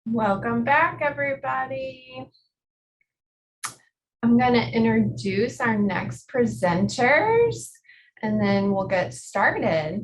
Welcome back, everybody. I'm going to introduce our next presenters, and then we'll get started.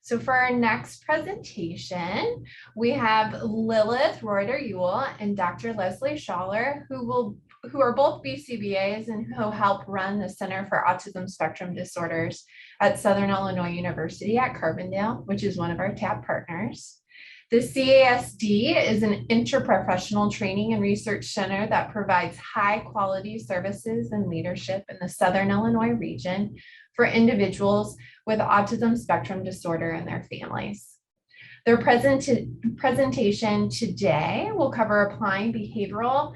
So for our next presentation, we have Lilith Reuter-Yuill and Dr. Leslie Schaller, who are both BCBAs and who help run the Center for Autism Spectrum Disorders at Southern Illinois University at Carbondale, which is one of our TAP partners. The CASD is an interprofessional training and research center that provides high quality services and leadership in the Southern Illinois region for individuals with autism spectrum disorder and their families. Their presentation today will cover applying behavioral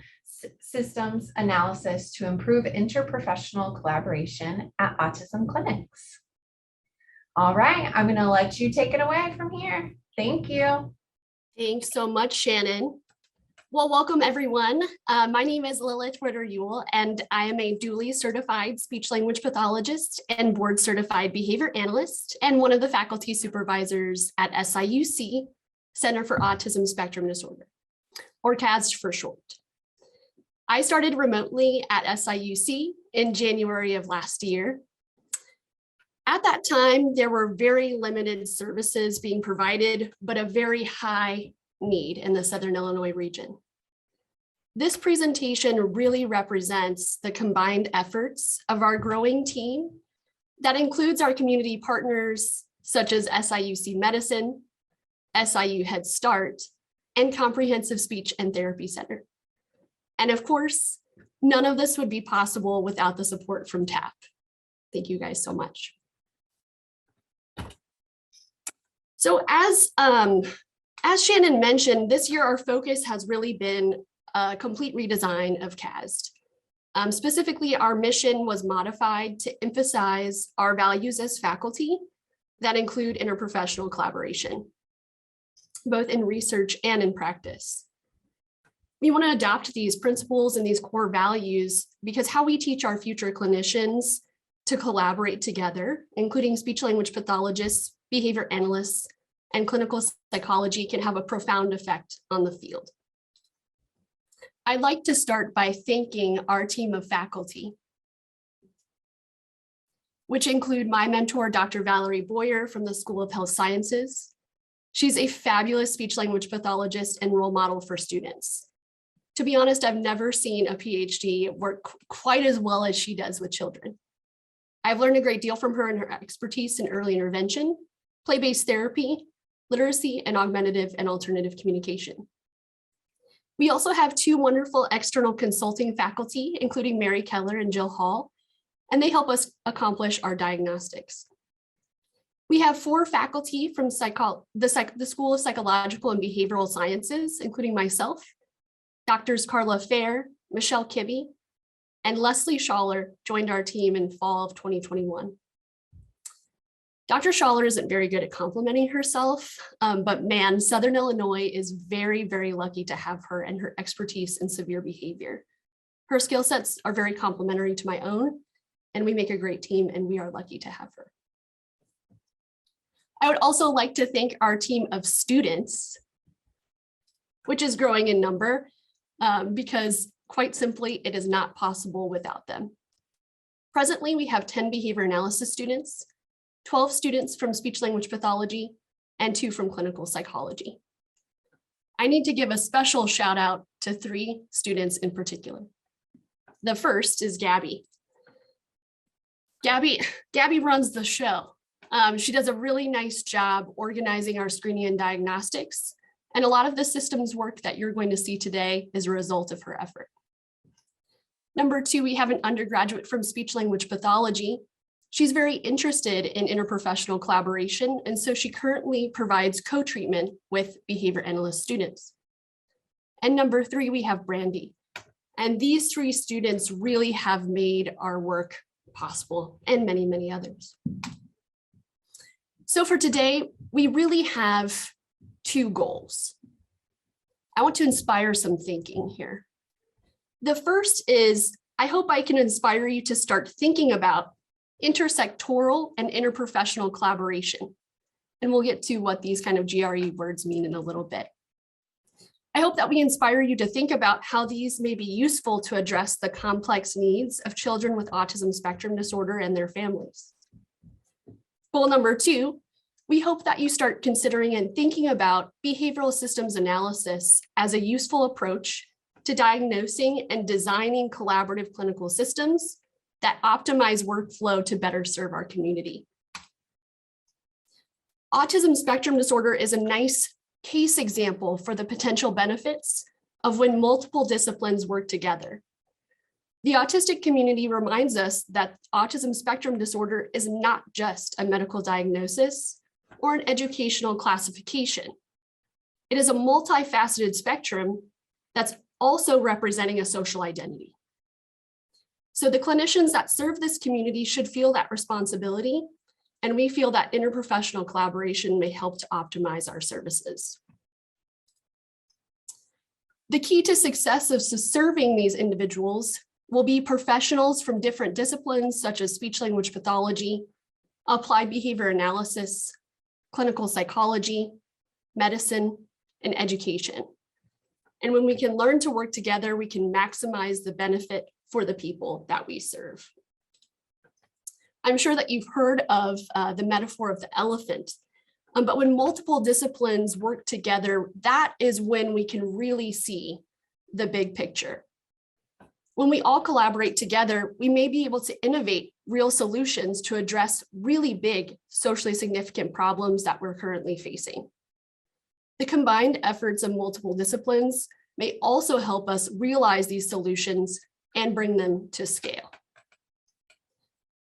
systems analysis to improve interprofessional collaboration at autism clinics. All right, I'm going to let you take it away from here. Thank you. Thanks so much, Shannon. Well, welcome everyone. My name is Lilith Reuter-Yuill, and I am a duly certified speech-language pathologist and board-certified behavior analyst, and one of the faculty supervisors at SIUC, Center for Autism Spectrum Disorder, or CASD for short. I started remotely at SIUC in January of last year. At that time, there were very limited services being provided, but a very high need in the Southern Illinois region. This presentation really represents the combined efforts of our growing team that includes our community partners such as SIUC Medicine, SIU Head Start, and Comprehensive Speech and Therapy Center. And of course, none of this would be possible without the support from TAP. Thank you guys so much. So as Shannon mentioned, this year our focus has really been a complete redesign of CASD. Specifically, our mission was modified to emphasize our values as faculty that include interprofessional collaboration, both in research and in practice. We want to adopt these principles and these core values because how we teach our future clinicians to collaborate together, including speech-language pathologists, behavior analysts, and clinical psychology can have a profound effect on the field. I'd like to start by thanking our team of faculty, which include my mentor, Dr. Valerie Boyer from the School of Health Sciences. She's a fabulous speech-language pathologist and role model for students. To be honest, I've never seen a PhD work quite as well as she does with children. I've learned a great deal from her and her expertise in early intervention, play-based therapy, literacy, and augmentative and alternative communication. We also have two wonderful external consulting faculty, including Mary Keller and Jill Hall, and they help us accomplish our diagnostics. We have four faculty from the School of Psychological and Behavioral Sciences, including myself, Doctors Carla Fair, Michelle Kibbe, and Leslie Schaller joined our team in fall of 2021. Dr. Schaller isn't very good at complimenting herself, but man, Southern Illinois is very, very lucky to have her and her expertise in severe behavior. Her skill sets are very complementary to my own, and we make a great team, and we are lucky to have her. I would also like to thank our team of students, which is growing in number, because quite simply, it is not possible without them. Presently, we have 10 behavior analysis students, 12 students from speech-language pathology, and 2 from clinical psychology. I need to give a special shout out to 3 students in particular. The first is Gabby. Gabby runs the show. She does a really nice job organizing our screening and diagnostics, and a lot of the systems work that you're going to see today is a result of her effort. Number 2, we have an undergraduate from speech-language pathology. She's very interested in interprofessional collaboration, and so she currently provides co-treatment with behavior analyst students. And number 3, we have Brandy. And these 3 students really have made our work possible, and many, many others. So for today, we really have 2 goals. I want to inspire some thinking here. The first is, I hope I can inspire you to start thinking about intersectoral and interprofessional collaboration. And we'll get to what these kind of GRE words mean in a little bit. I hope that we inspire you to think about how these may be useful to address the complex needs of children with autism spectrum disorder and their families. Goal number 2, we hope that you start considering and thinking about behavioral systems analysis as a useful approach to diagnosing and designing collaborative clinical systems that optimize workflow to better serve our community. Autism spectrum disorder is a nice case example for the potential benefits of when multiple disciplines work together. The autistic community reminds us that autism spectrum disorder is not just a medical diagnosis or an educational classification. It is a multifaceted spectrum that's also representing a social identity. So the clinicians that serve this community should feel that responsibility, and we feel that interprofessional collaboration may help to optimize our services. The key to success of serving these individuals will be professionals from different disciplines such as speech-language pathology, applied behavior analysis, clinical psychology, medicine, and education. And when we can learn to work together, we can maximize the benefit for the people that we serve. I'm sure that you've heard of the metaphor of the elephant, but when multiple disciplines work together, that is when we can really see the big picture. When we all collaborate together, we may be able to innovate real solutions to address really big socially significant problems that we're currently facing. The combined efforts of multiple disciplines may also help us realize these solutions and bring them to scale.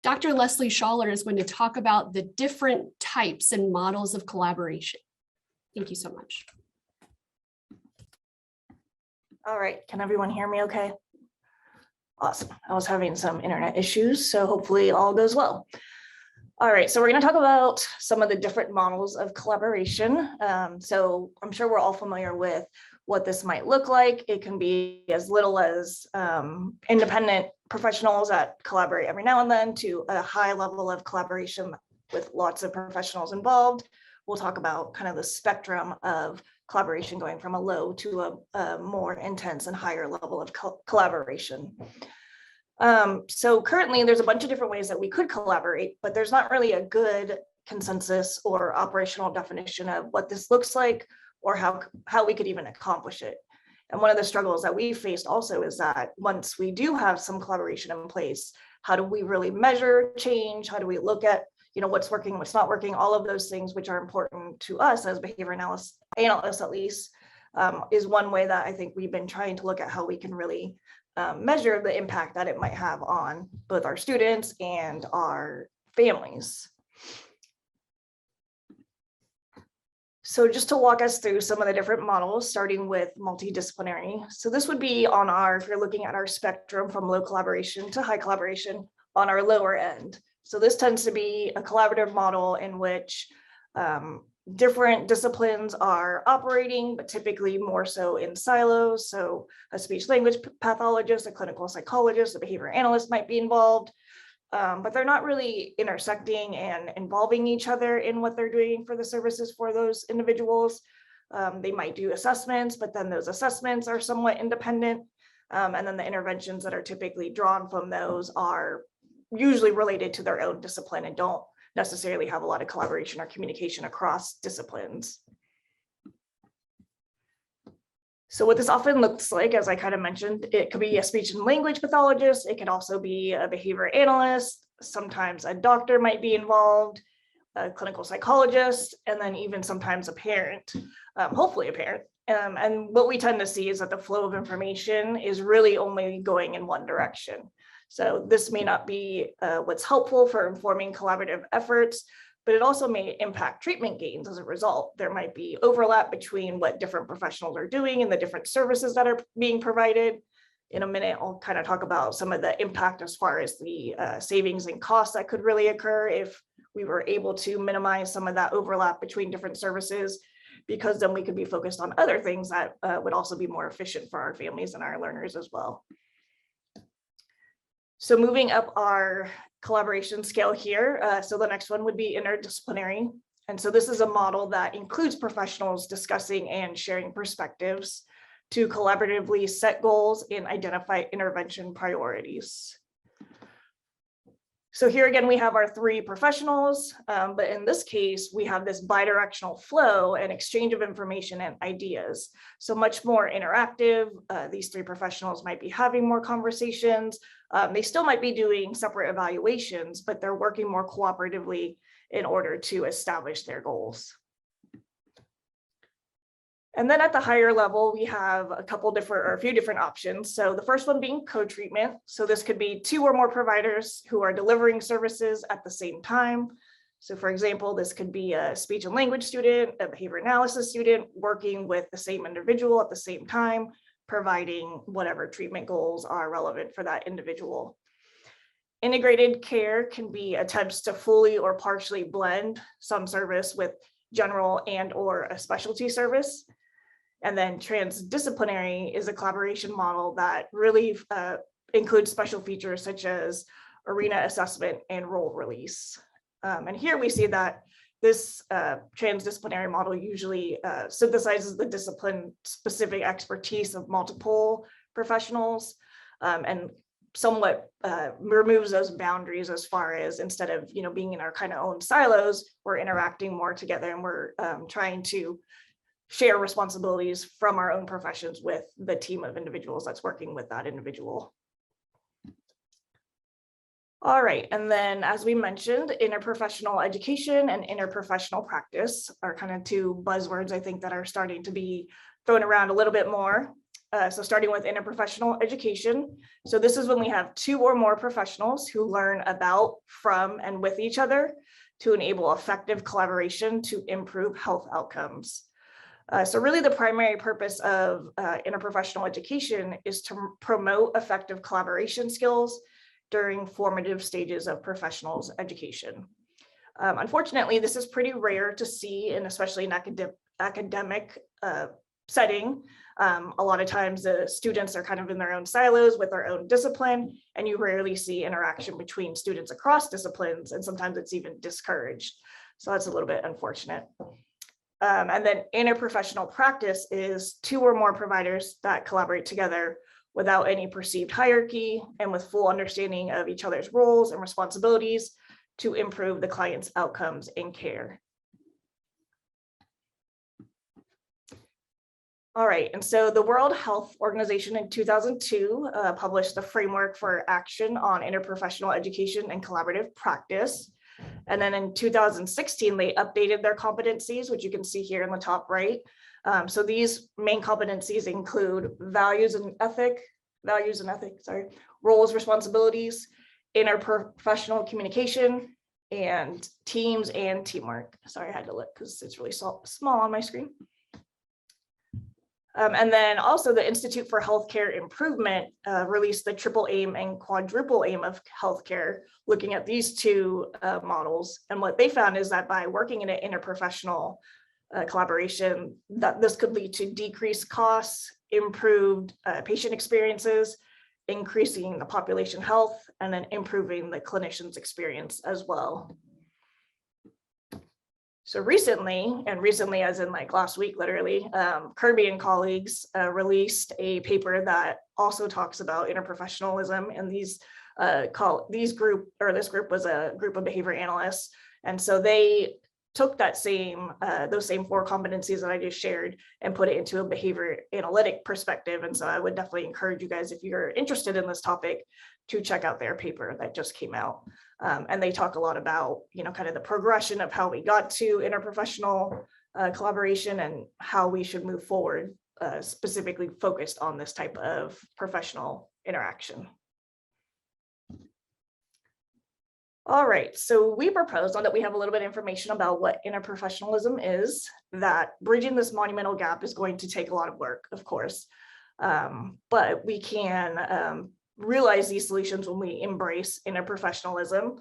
Dr. Leslie Schaller is going to talk about the different types and models of collaboration. Thank you so much. All right, can everyone hear me okay? Awesome. I was having some internet issues, so hopefully all goes well. All right, so we're going to talk about some of the different models of collaboration. So I'm sure we're all familiar with what this might look like. It can be as little as independent professionals that collaborate every now and then to a high level of collaboration with lots of professionals involved. We'll talk about kind of the spectrum of collaboration going from a low to a more intense and higher level of collaboration. So currently there's a bunch of different ways that we could collaborate, but there's not really a good consensus or operational definition of what this looks like or how we could even accomplish it. And one of the struggles that we faced also is that once we do have some collaboration in place, how do we really measure change? How do we look at, what's working, what's not working, all of those things which are important to us as behavior analysts at least, is one way that I think we've been trying to look at how we can really measure the impact that it might have on both our students and our families. So just to walk us through some of the different models, starting with multidisciplinary. So this would be on if you're looking at our spectrum from low collaboration to high collaboration, on our lower end. So this tends to be a collaborative model in which different disciplines are operating, but typically more so in silos. So a speech language pathologist, a clinical psychologist, a behavior analyst might be involved, but they're not really intersecting and involving each other in what they're doing for the services for those individuals. They might do assessments, but then those assessments are somewhat independent. And then the interventions that are typically drawn from those are usually related to their own discipline and don't necessarily have a lot of collaboration or communication across disciplines. So what this often looks like, as I kind of mentioned, it could be a speech and language pathologist. It could also be a behavior analyst. Sometimes a doctor might be involved, a clinical psychologist, and then even sometimes a parent, hopefully a parent. And what we tend to see is that the flow of information is really only going in one direction. So this may not be what's helpful for informing collaborative efforts, but it also may impact treatment gains as a result. There might be overlap between what different professionals are doing and the different services that are being provided. In a minute, I'll kind of talk about some of the impact as far as the savings and costs that could really occur if we were able to minimize some of that overlap between different services, because then we could be focused on other things that would also be more efficient for our families and our learners as well. So moving up our collaboration scale here, so the next one would be interdisciplinary. And so this is a model that includes professionals discussing and sharing perspectives to collaboratively set goals and identify intervention priorities. So here again, we have our three professionals, but in this case, we have this bidirectional flow and exchange of information and ideas. So much more interactive. These three professionals might be having more conversations. They still might be doing separate evaluations, but they're working more cooperatively in order to establish their goals. And then at the higher level, we have a few different options. So the first one being co-treatment. So this could be two or more providers who are delivering services at the same time. So for example, this could be a speech and language student, a behavior analysis student working with the same individual at the same time, providing whatever treatment goals are relevant for that individual. Integrated care can be attempts to fully or partially blend some service with general and/or a specialty service. And then transdisciplinary is a collaboration model that really includes special features such as arena assessment and role release. And here we see that this transdisciplinary model usually synthesizes the discipline-specific expertise of multiple professionals and somewhat removes those boundaries as far as instead of being in our kind of own silos, we're interacting more together and we're trying to share responsibilities from our own professions with the team of individuals that's working with that individual. All right, and then as we mentioned, interprofessional education and interprofessional practice are kind of two buzzwords I think that are starting to be thrown around a little bit more. So starting with interprofessional education. So this is when we have two or more professionals who learn about, from, and with each other to enable effective collaboration to improve health outcomes. So really the primary purpose of interprofessional education is to promote effective collaboration skills during formative stages of professionals' education. Unfortunately, this is pretty rare to see, and especially in academic setting. A lot of times the students are kind of in their own silos with their own discipline, and you rarely see interaction between students across disciplines, and sometimes it's even discouraged. So that's a little bit unfortunate. And then interprofessional practice is two or more providers that collaborate together without any perceived hierarchy and with full understanding of each other's roles and responsibilities to improve the client's outcomes and care. All right, and so the World Health Organization in 2002 published the framework for action on interprofessional education and collaborative practice. And then in 2016, they updated their competencies, which you can see here in the top right. So these main competencies include values and ethics, roles, responsibilities, interprofessional communication, and teams and teamwork. Sorry, I had to look because it's really small on my screen. And then also the Institute for Healthcare Improvement released the triple aim and quadruple aim of healthcare, looking at these two models. And what they found is that by working in an interprofessional collaboration, that this could lead to decreased costs, improved patient experiences, increasing the population health, and then improving the clinician's experience as well. So recently as in like last week, literally, Kirby and colleagues released a paper that also talks about interprofessionalism, and this group was a group of behavior analysts. And so they took that those same four competencies that I just shared and put it into a behavior analytic perspective. And so I would definitely encourage you guys, if you're interested in this topic, to check out their paper that just came out. And they talk a lot about, kind of the progression of how we got to interprofessional collaboration and how we should move forward, specifically focused on this type of professional interaction. All right, so we proposed, now that we have a little bit of information about what interprofessionalism is, that bridging this monumental gap is going to take a lot of work, of course, but we can realize these solutions when we embrace interprofessionalism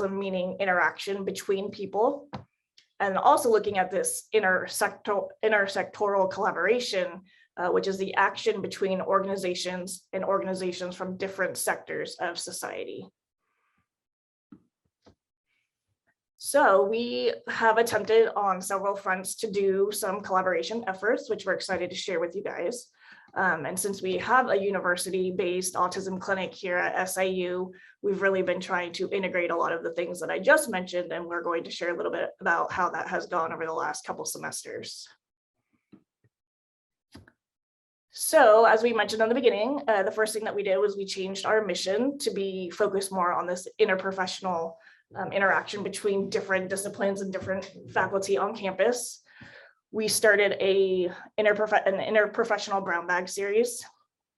meaning interaction between people, and also looking at this intersectoral collaboration, which is the action between organizations and organizations from different sectors of society. So we have attempted on several fronts to do some collaboration efforts, which we're excited to share with you guys. And since we have a university-based autism clinic here at SIU, we've really been trying to integrate a lot of the things that I just mentioned, and we're going to share a little bit about how that has gone over the last couple semesters. So as we mentioned in the beginning, the first thing that we did was we changed our mission to be focused more on this interprofessional interaction between different disciplines and different faculty on campus. We started an interprofessional brown bag series.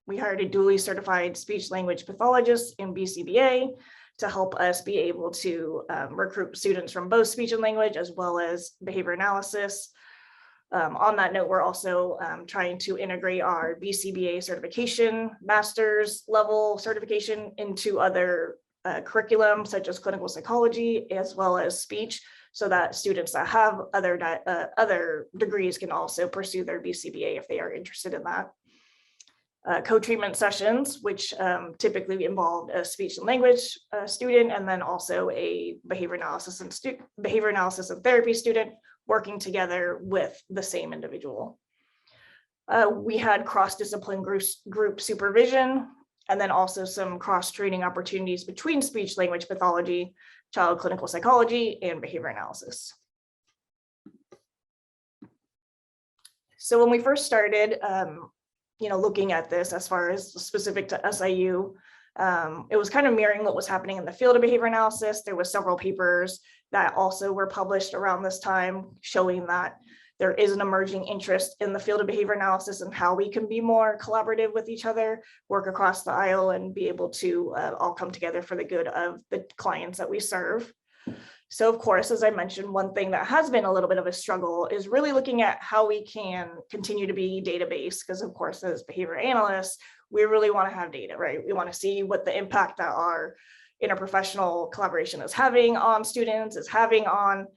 We hired a duly certified speech language pathologist in BCBA to help us be able to recruit students from both speech and language as well as behavior analysis. On that note, we're also trying to integrate our BCBA certification, master's level certification into other curriculum such as clinical psychology as well as speech, so that students that have other degrees can also pursue their BCBA if they are interested in that. Co-treatment sessions, which typically involved a speech and language student, and then also a behavior analysis and therapy student working together with the same individual. We had cross-discipline group supervision, and then also some cross-training opportunities between speech language pathology, child clinical psychology, and behavior analysis. So when we first started, looking at this as far as specific to SIU, it was kind of mirroring what was happening in the field of behavior analysis. There was several papers that also were published around this time showing that there is an emerging interest in the field of behavior analysis and how we can be more collaborative with each other, work across the aisle, and be able to all come together for the good of the clients that we serve. So of course, as I mentioned, one thing that has been a little bit of a struggle is really looking at how we can continue to be data-based, because of course, as behavior analysts, we really want to have data, right? We want to see what the impact that our interprofessional collaboration is having on students, is having on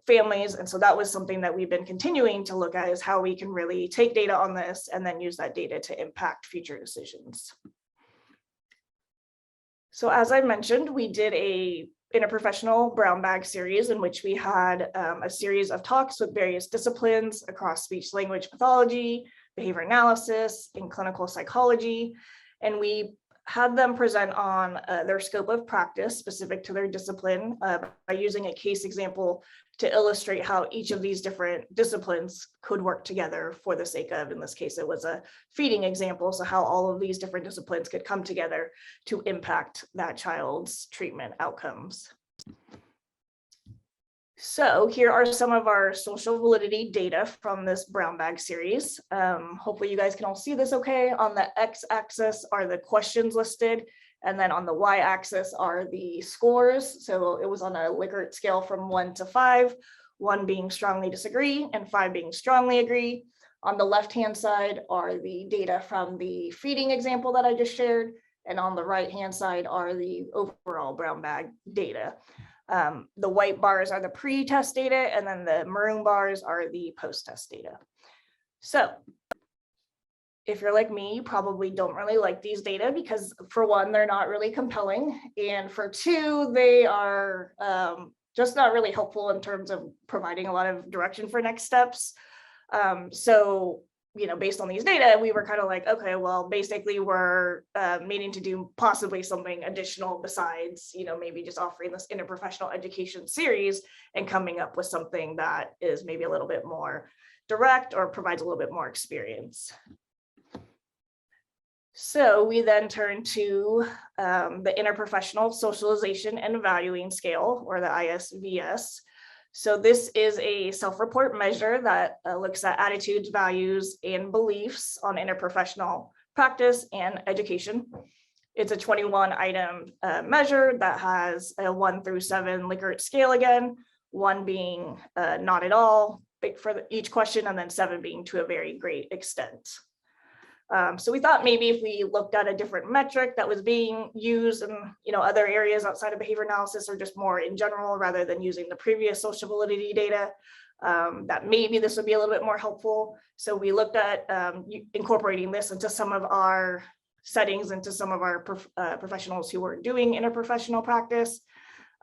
families. And so that was something that we've been continuing to look at, is how we can really take data on this and then use that data to impact future decisions. So as I mentioned, we did a interprofessional brown bag series in which we had a series of talks with various disciplines across speech language pathology, behavior analysis, and clinical psychology. And we had them present on their scope of practice specific to their discipline by using a case example to illustrate how each of these different disciplines could work together for the sake of, in this case, it was a feeding example. So how all of these different disciplines could come together to impact that child's treatment outcomes. So here are some of our social validity data from this brown bag series. Hopefully you guys can all see this okay. On the x-axis are the questions listed, and then on the y-axis are the scores. So it was on a Likert scale from 1 to 5, 1 being strongly disagree and 5 being strongly agree. On the left-hand side are the data from the feeding example that I just shared, and on the right-hand side are the overall brown bag data. The white bars are the pre-test data, and then the maroon bars are the post-test data. So if you're like me, you probably don't really like these data because, for one, they're not really compelling, and for two, they are just not really helpful in terms of providing a lot of direction for next steps. So based on these data, we were kind of like, okay, well, basically we're needing to do possibly something additional besides, maybe just offering this interprofessional education series and coming up with something that is maybe a little bit more direct or provides a little bit more experience. So we then turn to the Interprofessional Socialization and Valuing Scale, or the ISVS. So this is a self-report measure that looks at attitudes, values, and beliefs on interprofessional practice and education. It's a 21-item measure that has a 1 through 7 Likert scale again, 1 being not at all for each question, and then 7 being to a very great extent. So we thought maybe if we looked at a different metric that was being used in other areas outside of behavior analysis, or just more in general, rather than using the previous social validity data, that maybe this would be a little bit more helpful. So we looked at incorporating this into some of our settings, into some of our professionals who were doing interprofessional practice.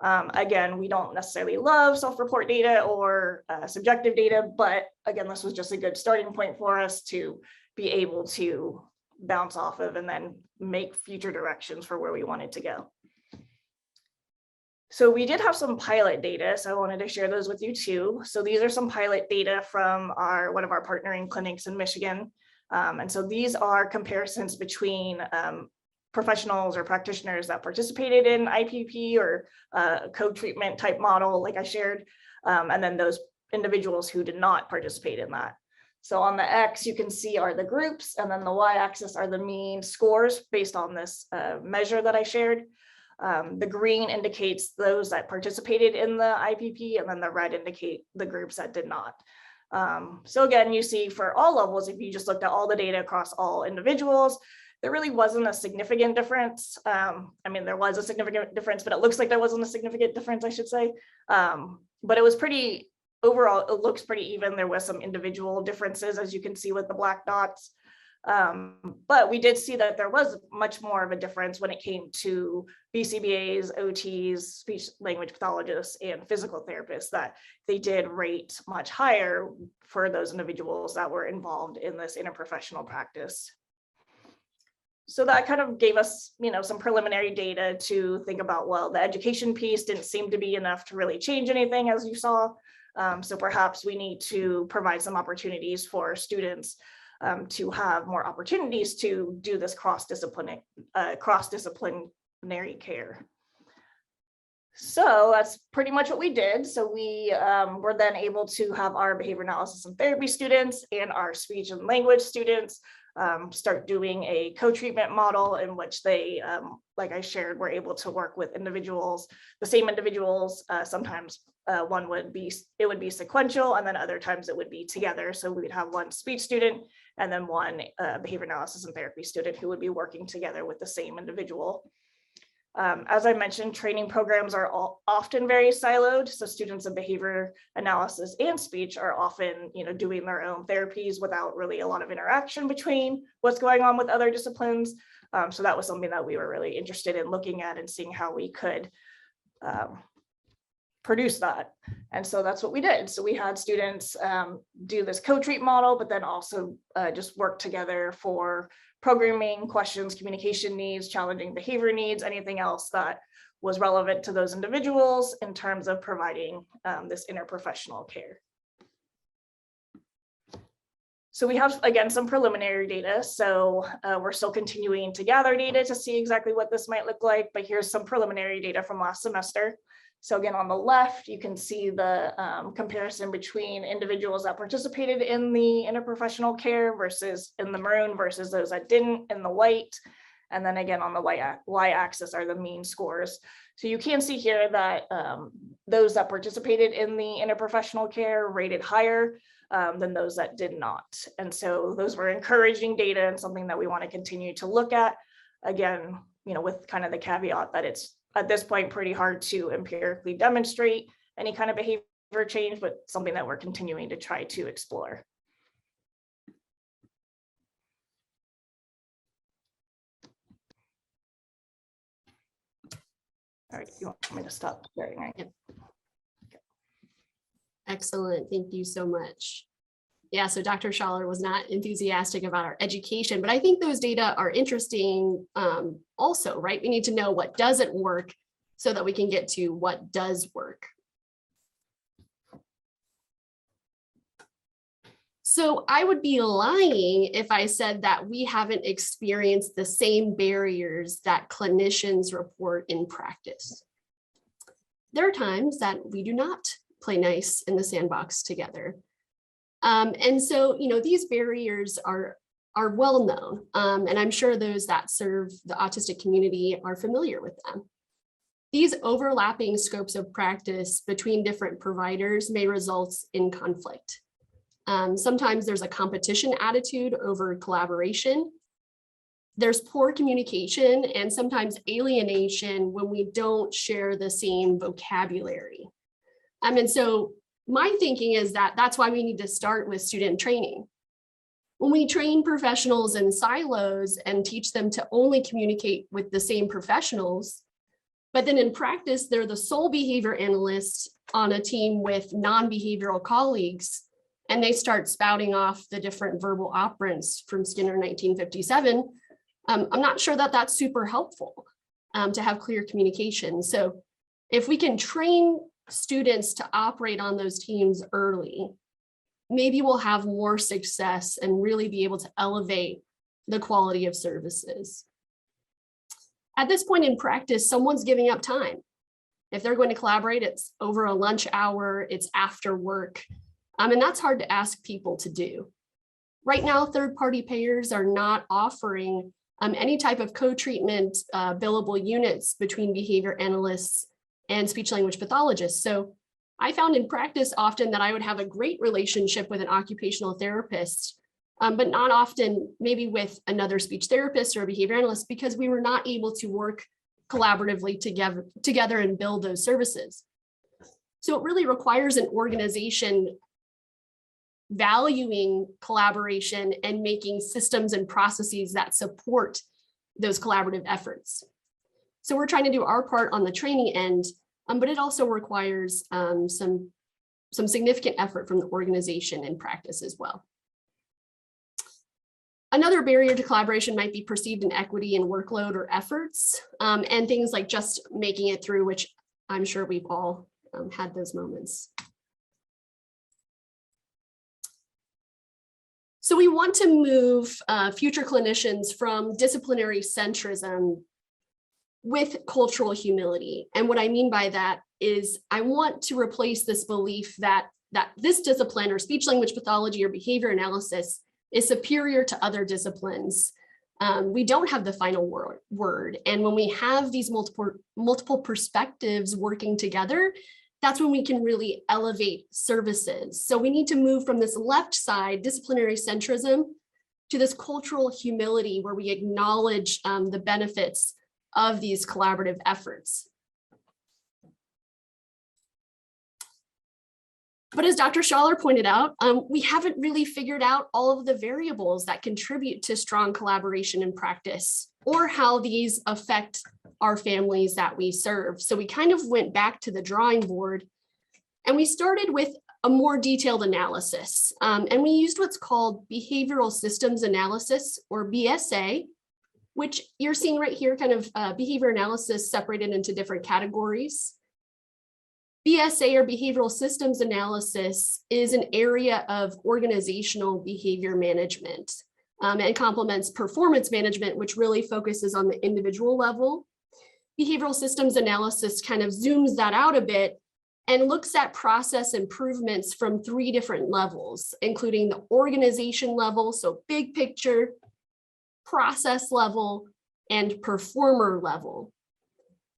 Again, we don't necessarily love self-report data or subjective data, but again, this was just a good starting point for us to be able to bounce off of and then make future directions for where we wanted to go. So we did have some pilot data, so I wanted to share those with you too. So these are some pilot data from one of our partnering clinics in Michigan. And so these are comparisons between professionals or practitioners that participated in IPP or co-treatment type model, like I shared, and then those individuals who did not participate in that. So on the X, you can see are the groups, and then the Y-axis are the mean scores based on this measure that I shared. The green indicates those that participated in the IPP, and then the red indicate the groups that did not. So again, you see for all levels, if you just looked at all the data across all individuals, there really wasn't a significant difference. I mean, there was a significant difference, but it looks like there wasn't a significant difference, I should say. But it was pretty, overall, it looks pretty even. There was some individual differences, as you can see with the black dots. But we did see that there was much more of a difference when it came to BCBAs, OTs, speech language pathologists, and physical therapists, that they did rate much higher for those individuals that were involved in this interprofessional practice. So that kind of gave us, some preliminary data to think about, well, the education piece didn't seem to be enough to really change anything, as you saw. So perhaps we need to provide some opportunities for students to have more opportunities to do this cross-disciplinary care. So that's pretty much what we did. So we were then able to have our behavior analysis and therapy students and our speech and language students start doing a co-treatment model in which they, like I shared, were able to work with individuals, the same individuals. Sometimes it would be sequential, and then other times it would be together. So we'd have one speech student and then one behavior analysis and therapy student who would be working together with the same individual. As I mentioned, training programs are often very siloed. So students in behavior analysis and speech are often, doing their own therapies without really a lot of interaction between what's going on with other disciplines. So that was something that we were really interested in looking at and seeing how we could produce that. And so that's what we did. So we had students do this co-treat model, but then also just work together for programming questions, communication needs, challenging behavior needs, anything else that was relevant to those individuals in terms of providing this interprofessional care. So we have, again, some preliminary data. So we're still continuing to gather data to see exactly what this might look like, but here's some preliminary data from last semester. So again, on the left, you can see the comparison between individuals that participated in the interprofessional care versus in the maroon versus those that didn't in the white. And then again, on the y-axis are the mean scores. So you can see here that those that participated in the interprofessional care rated higher than those that did not. And so those were encouraging data and something that we want to continue to look at. Again, with kind of the caveat that it's at this point pretty hard to empirically demonstrate any kind of behavior change, but something that we're continuing to try to explore. All right, you want me to stop sharing, right? Yep. Okay. Excellent, thank you so much. Yeah, so Dr. Schaller was not enthusiastic about our education, but I think those data are interesting also, right? We need to know what doesn't work so that we can get to what does work. So I would be lying if I said that we haven't experienced the same barriers that clinicians report in practice. There are times that we do not play nice in the sandbox together. And so, these barriers are well known, and I'm sure those that serve the autistic community are familiar with them. These overlapping scopes of practice between different providers may result in conflict. Sometimes there's a competition attitude over collaboration. There's poor communication and sometimes alienation when we don't share the same vocabulary. And so my thinking is that that's why we need to start with student training. When we train professionals in silos and teach them to only communicate with the same professionals, But then in practice, they're the sole behavior analyst on a team with non-behavioral colleagues, and they start spouting off the different verbal operants from Skinner 1957. I'm not sure that that's super helpful to have clear communication. So if we can train students to operate on those teams early, maybe we'll have more success and really be able to elevate the quality of services. At this point in practice, someone's giving up time. If they're going to collaborate, it's over a lunch hour, it's after work, and that's hard to ask people to do. Right now, third-party payers are not offering any type of co-treatment billable units between behavior analysts and speech language pathologists. So I found in practice often that I would have a great relationship with an occupational therapist, but not often maybe with another speech therapist or a behavior analyst, because we were not able to work collaboratively together and build those services. So it really requires an organization valuing collaboration and making systems and processes that support those collaborative efforts. So we're trying to do our part on the training end, but it also requires some significant effort from the organization and practice as well. Another barrier to collaboration might be perceived inequity in workload or efforts, and things like just making it through, which I'm sure we've all had those moments. So we want to move future clinicians from disciplinary centrism with cultural humility. And what I mean by that is I want to replace this belief that this discipline or speech language pathology or behavior analysis is superior to other disciplines. We don't have the final word. And when we have these multiple perspectives working together, that's when we can really elevate services. So we need to move from this left side, disciplinary centrism, to this cultural humility where we acknowledge the benefits of these collaborative efforts. But as Dr. Schaller pointed out, we haven't really figured out all of the variables that contribute to strong collaboration in practice, or how these affect our families that we serve. So we kind of went back to the drawing board and we started with a more detailed analysis. And we used what's called behavioral systems analysis, or BSA, which you're seeing right here, kind of behavior analysis separated into different categories. BSA, or behavioral systems analysis, is an area of organizational behavior management and complements performance management, which really focuses on the individual level. Behavioral systems analysis kind of zooms that out a bit and looks at process improvements from 3 different levels, including the organization level, so big picture, process level, and performer level.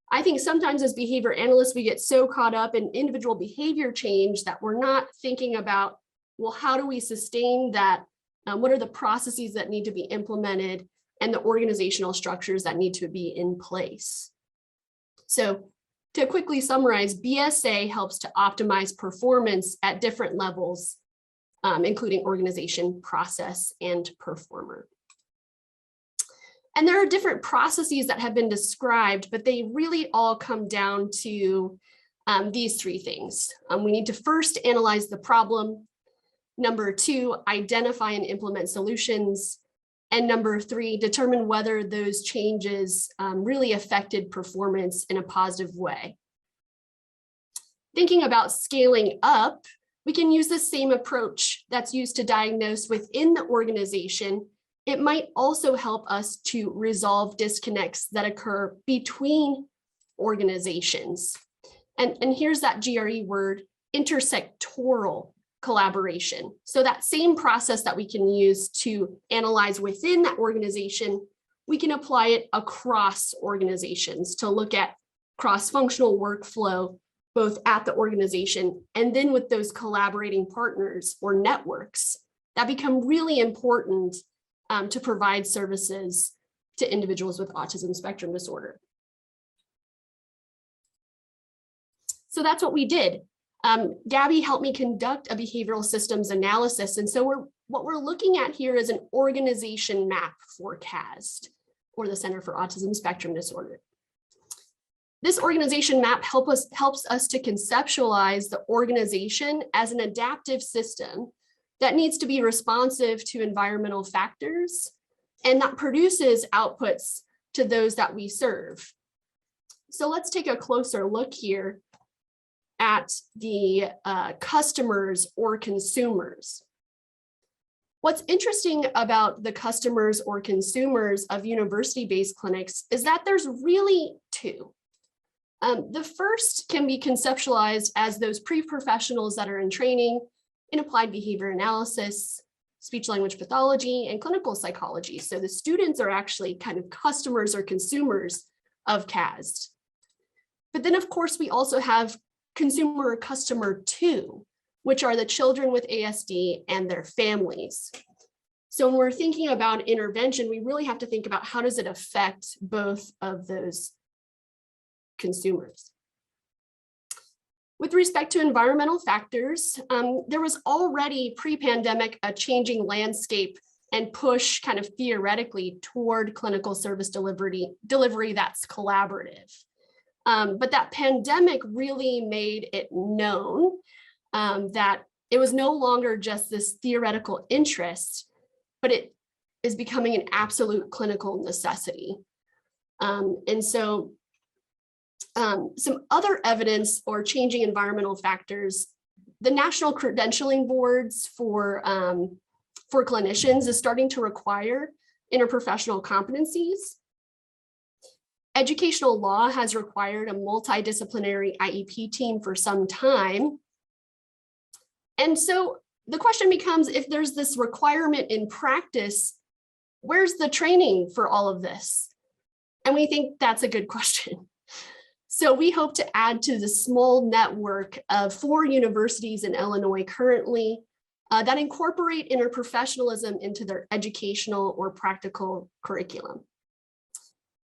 I think sometimes as behavior analysts, we get so caught up in individual behavior change that we're not thinking about, well, how do we sustain that? What are the processes that need to be implemented and the organizational structures that need to be in place? So to quickly summarize, BSA helps to optimize performance at different levels, including organization, process, and performer. And there are different processes that have been described, but they really all come down to these 3 things. We need to first analyze the problem. Number 2, identify and implement solutions. And number 3, determine whether those changes really affected performance in a positive way. Thinking about scaling up, we can use the same approach that's used to diagnose within the organization. It might also help us to resolve disconnects that occur between organizations. And here's that GRE word, intersectoral collaboration. So that same process that we can use to analyze within that organization, we can apply it across organizations to look at cross-functional workflow, both at the organization and then with those collaborating partners or networks that become really important to provide services to individuals with autism spectrum disorder. So that's what we did. Gabby helped me conduct a behavioral systems analysis. And so what we're looking at here is an organization map for CASD, or the Center for Autism Spectrum Disorder. This organization map helps us to conceptualize the organization as an adaptive system that needs to be responsive to environmental factors and that produces outputs to those that we serve. So let's take a closer look here at the customers or consumers. What's interesting about the customers or consumers of university-based clinics is that there's really two. The first can be conceptualized as those pre-professionals that are in training in applied behavior analysis, speech language pathology, and clinical psychology. So the students are actually kind of customers or consumers of CASD. But then of course, we also have consumer or customer two, which are the children with ASD and their families. So when we're thinking about intervention, we really have to think about how does it affect both of those consumers. With respect to environmental factors, there was already pre-pandemic a changing landscape and push kind of theoretically toward clinical service delivery that's collaborative. But that pandemic really made it known that it was no longer just this theoretical interest, but it is becoming an absolute clinical necessity. And so some other evidence or changing environmental factors, the national credentialing boards for clinicians is starting to require interprofessional competencies. Educational law has required a multidisciplinary IEP team for some time. And so the question becomes, if there's this requirement in practice, where's the training for all of this? And we think that's a good question. So we hope to add to the small network of 4 universities in Illinois currently that incorporate interprofessionalism into their educational or practical curriculum.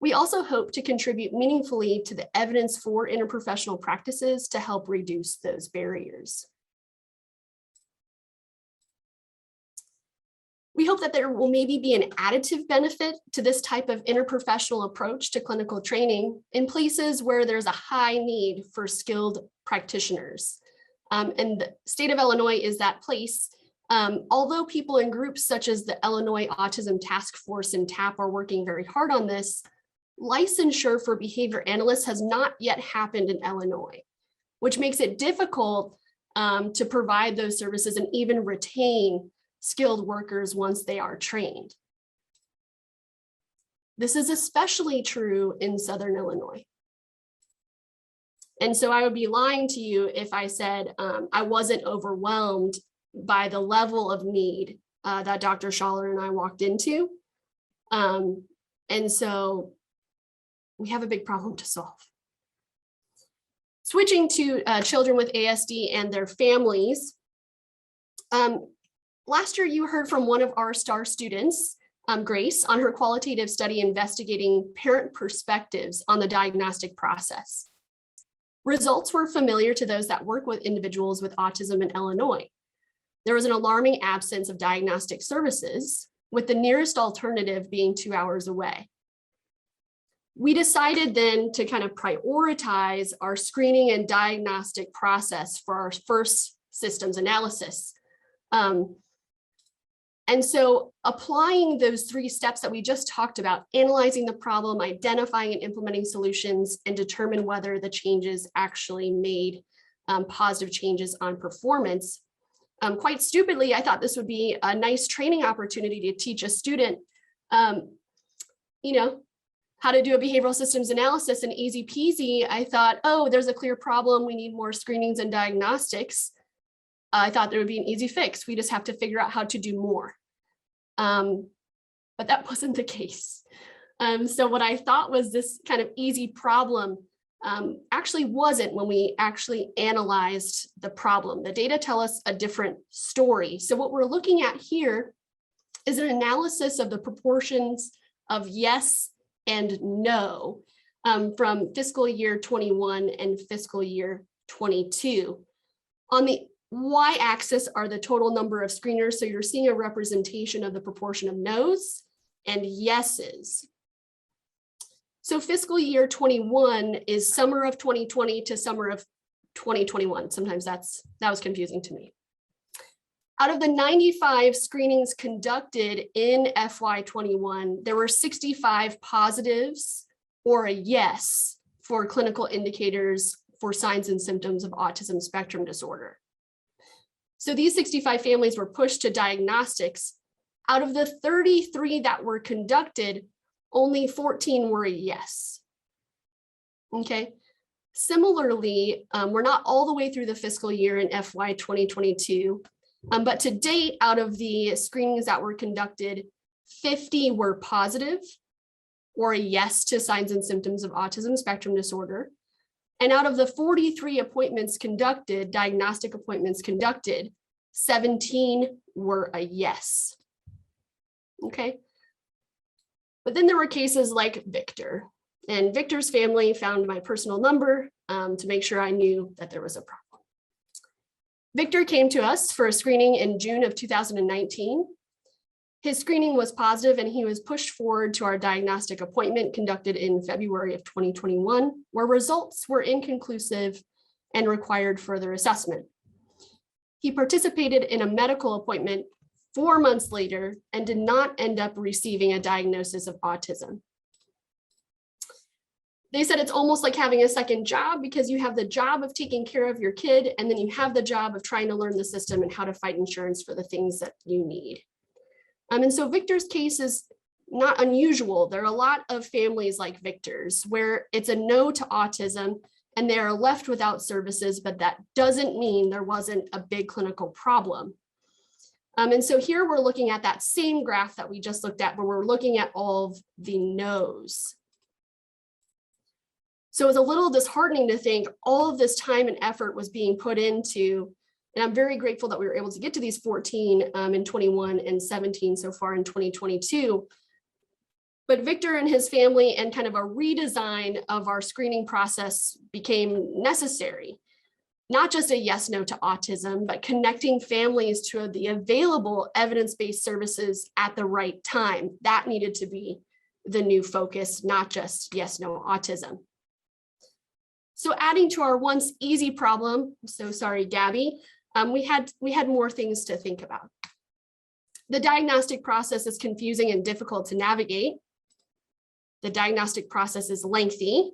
We also hope to contribute meaningfully to the evidence for interprofessional practices to help reduce those barriers. We hope that there will maybe be an additive benefit to this type of interprofessional approach to clinical training in places where there's a high need for skilled practitioners. And the state of Illinois is that place. Although people in groups such as the Illinois Autism Task Force and TAP are working very hard on this, licensure for behavior analysts has not yet happened in Illinois, which makes it difficult to provide those services and even retain skilled workers once they are trained. This is especially true in Southern Illinois. And so I would be lying to you if I said I wasn't overwhelmed by the level of need that Dr. Schaller and I walked into. And so we have a big problem to solve. Switching to children with ASD and their families. Last year, you heard from one of our STAR students, Grace, on her qualitative study investigating parent perspectives on the diagnostic process. Results were familiar to those that work with individuals with autism in Illinois. There was an alarming absence of diagnostic services, with the nearest alternative being 2 hours away. We decided then to kind of prioritize our screening and diagnostic process for our first systems analysis. And so applying those 3 steps that we just talked about, analyzing the problem, identifying and implementing solutions, and determine whether the changes actually made positive changes on performance. Quite stupidly, I thought this would be a nice training opportunity to teach a student, how to do a behavioral systems analysis, and easy peasy. I thought, oh, there's a clear problem. We need more screenings and diagnostics. I thought there would be an easy fix. We just have to figure out how to do more. But that wasn't the case. So what I thought was this kind of easy problem actually wasn't when we actually analyzed the problem. The data tell us a different story. So what we're looking at here is an analysis of the proportions of yes and no from fiscal year 21 and fiscal year 22. On the y-axis are the total number of screeners. So you're seeing a representation of the proportion of no's and yeses. So fiscal year 21 is summer of 2020 to summer of 2021. Sometimes that was confusing to me. Out of the 95 screenings conducted in FY21, there were 65 positives or a yes for clinical indicators for signs and symptoms of autism spectrum disorder. So these 65 families were pushed to diagnostics. Out of the 33 that were conducted, only 14 were a yes. Okay. Similarly, we're not all the way through the fiscal year in FY 2022, but to date, out of the screenings that were conducted, 50 were positive or a yes to signs and symptoms of autism spectrum disorder. And out of the 43 appointments conducted, diagnostic appointments conducted, 17 were a yes. Okay. But then there were cases like Victor, and Victor's family found my personal number to make sure I knew that there was a problem. Victor came to us for a screening in June of 2019. His screening was positive and he was pushed forward to our diagnostic appointment conducted in February of 2021, where results were inconclusive and required further assessment. He participated in a medical appointment 4 months later and did not end up receiving a diagnosis of autism. They said it's almost like having a second job because you have the job of taking care of your kid, and then you have the job of trying to learn the system and how to fight insurance for the things that you need. And so Victor's case is not unusual. There are a lot of families like Victor's where it's a no to autism and they are left without services, but that doesn't mean there wasn't a big clinical problem. And so here we're looking at that same graph that we just looked at, but we're looking at all of the no's. So it's a little disheartening to think all of this time and effort was being put into, and I'm very grateful that we were able to get to these 14 in 21 and 17 so far in 2022. But Victor and his family and kind of a redesign of our screening process became necessary. Not just a yes, no to autism, but connecting families to the available evidence-based services at the right time. That needed to be the new focus, not just yes, no autism. So adding to our once easy problem, so sorry, Gabby, we had more things to think about. The diagnostic process is confusing and difficult to navigate. The diagnostic process is lengthy.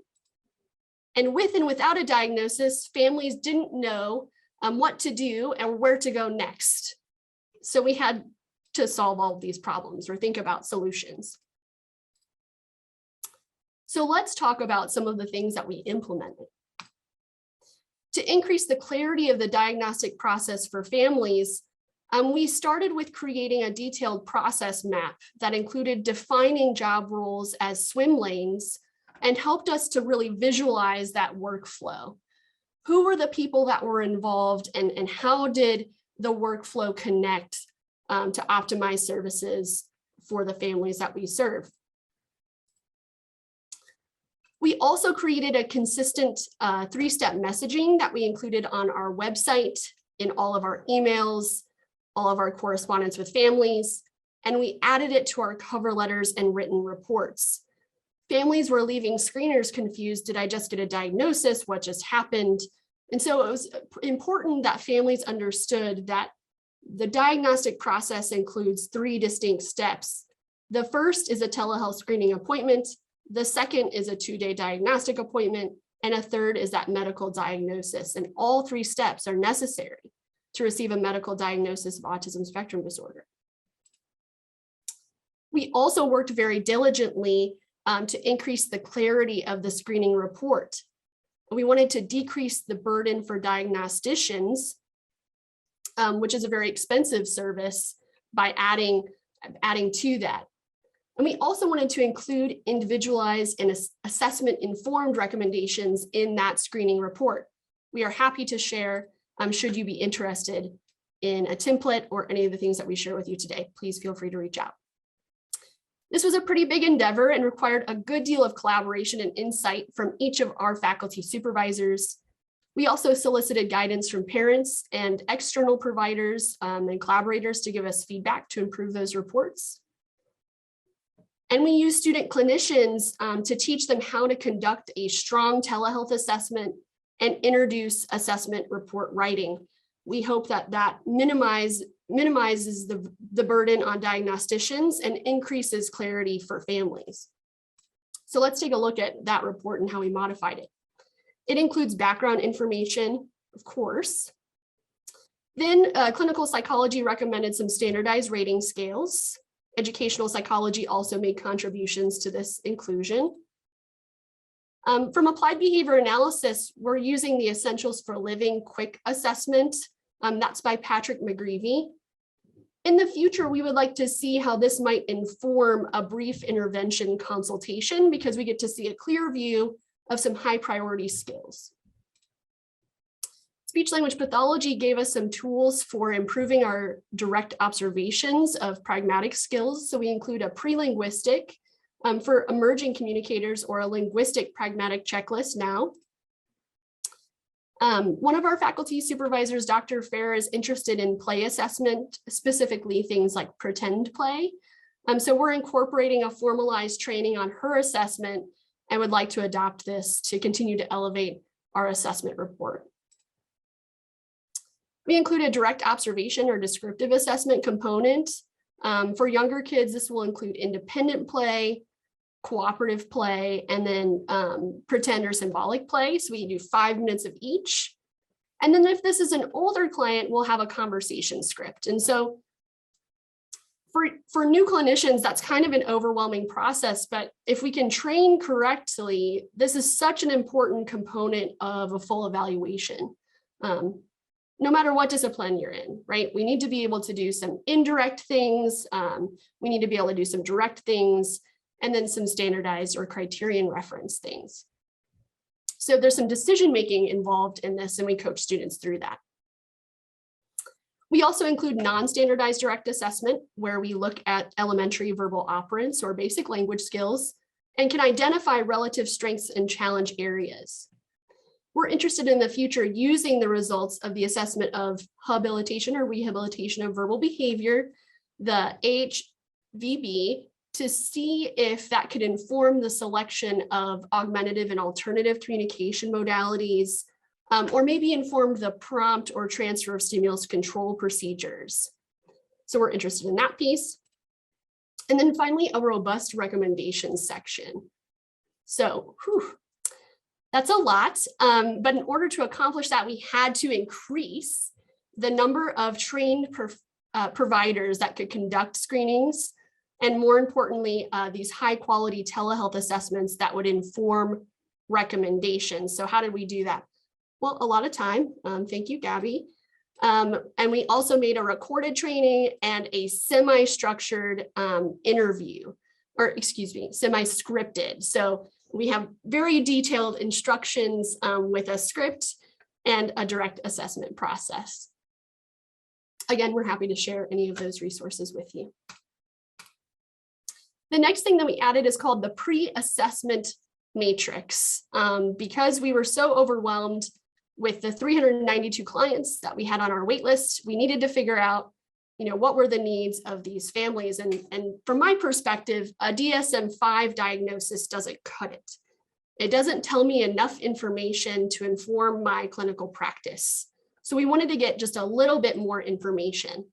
And with and without a diagnosis, families didn't know what to do and where to go next. So we had to solve all of these problems or think about solutions. So let's talk about some of the things that we implemented. To increase the clarity of the diagnostic process for families, we started with creating a detailed process map that included defining job roles as swim lanes and helped us to really visualize that workflow. Who were the people that were involved and how did the workflow connect to optimize services for the families that we serve? We also created a consistent 3-step messaging that we included on our website, in all of our emails, all of our correspondence with families, and we added it to our cover letters and written reports. Families were leaving screeners confused. Did I just get a diagnosis? What just happened? And so it was important that families understood that the diagnostic process includes 3 distinct steps. The first is a telehealth screening appointment. The second is a 2-day diagnostic appointment, and a third is that medical diagnosis. And all 3 steps are necessary to receive a medical diagnosis of autism spectrum disorder. We also worked very diligently to increase the clarity of the screening report. We wanted to decrease the burden for diagnosticians, which is a very expensive service, by adding to that. And we also wanted to include individualized and assessment-informed recommendations in that screening report. We are happy to share, should you be interested in a template or any of the things that we share with you today. Please feel free to reach out. This was a pretty big endeavor and required a good deal of collaboration and insight from each of our faculty supervisors. We also solicited guidance from parents and external providers and collaborators to give us feedback to improve those reports. And we use student clinicians to teach them how to conduct a strong telehealth assessment and introduce assessment report writing. We hope that that minimizes the burden on diagnosticians and increases clarity for families. So let's take a look at that report and how we modified it. It includes background information, of course. Then clinical psychology recommended some standardized rating scales. Educational psychology also made contributions to this inclusion. From applied behavior analysis, we're using the Essentials for Living quick assessment. That's by Patrick McGreevy. In the future, we would like to see how this might inform a brief intervention consultation because we get to see a clear view of some high priority skills. Speech language pathology gave us some tools for improving our direct observations of pragmatic skills. So we include a pre-linguistic for emerging communicators or a linguistic pragmatic checklist now. One of our faculty supervisors, Dr. Fair, is interested in play assessment, specifically things like pretend play. So we're incorporating a formalized training on her assessment and would like to adopt this to continue to elevate our assessment report. We include a direct observation or descriptive assessment component. For younger kids, this will include independent play, cooperative play, and then pretend or symbolic play. So we do 5 minutes of each. And then if this is an older client, we'll have a conversation script. And so for new clinicians, that's kind of an overwhelming process, but if we can train correctly, this is such an important component of a full evaluation. No matter what discipline you're in, right? We need to be able to do some indirect things. We need to be able to do some direct things, and then some standardized or criterion reference things. So there's some decision-making involved in this, and we coach students through that. We also include non-standardized direct assessment, where we look at elementary verbal operants or basic language skills, and can identify relative strengths and challenge areas. We're interested in the future using the results of the assessment of habilitation or rehabilitation of verbal behavior, the HVB, to see if that could inform the selection of augmentative and alternative communication modalities, or maybe inform the prompt or transfer of stimulus control procedures. So we're interested in that piece. And then finally, a robust recommendations section. So, that's a lot, but in order to accomplish that, we had to increase the number of trained providers that could conduct screenings, and more importantly, these high quality telehealth assessments that would inform recommendations. So how did we do that? Well, a lot of time, thank you, Gabby. And we also made a recorded training and a semi-structured interview, or excuse me, semi-scripted. So we have very detailed instructions with a script and a direct assessment process. Again, we're happy to share any of those resources with you. The next thing that we added is called the pre-assessment matrix. Because we were so overwhelmed with the 392 clients that we had on our wait list, we needed to figure out, what were the needs of these families? And from my perspective, a DSM-5 diagnosis doesn't cut it. It doesn't tell me enough information to inform my clinical practice. So we wanted to get just a little bit more information.